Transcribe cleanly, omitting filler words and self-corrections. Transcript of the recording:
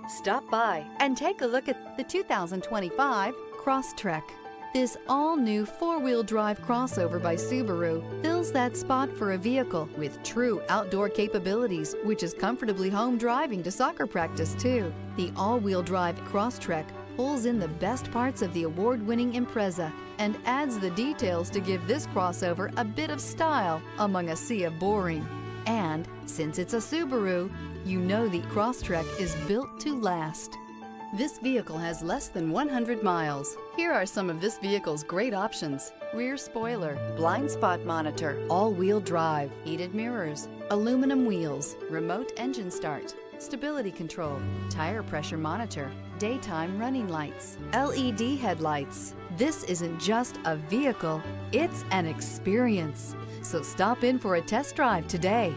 Stop by and take a look at the 2025 Crosstrek. This all-new four-wheel drive crossover by Subaru fills that spot for a vehicle with true outdoor capabilities, which is comfortably home driving to soccer practice too. The all-wheel drive Crosstrek pulls in the best parts of the award-winning Impreza and adds the details to give this crossover a bit of style among a sea of boring. And since it's a Subaru, you know the Crosstrek is built to last. This vehicle has less than 100 miles. Here are some of this vehicle's great options: rear spoiler, blind spot monitor, all-wheel drive, heated mirrors, aluminum wheels, remote engine start, stability control, tire pressure monitor, daytime running lights, LED headlights. This isn't just a vehicle, it's an experience. So stop in for a test drive today.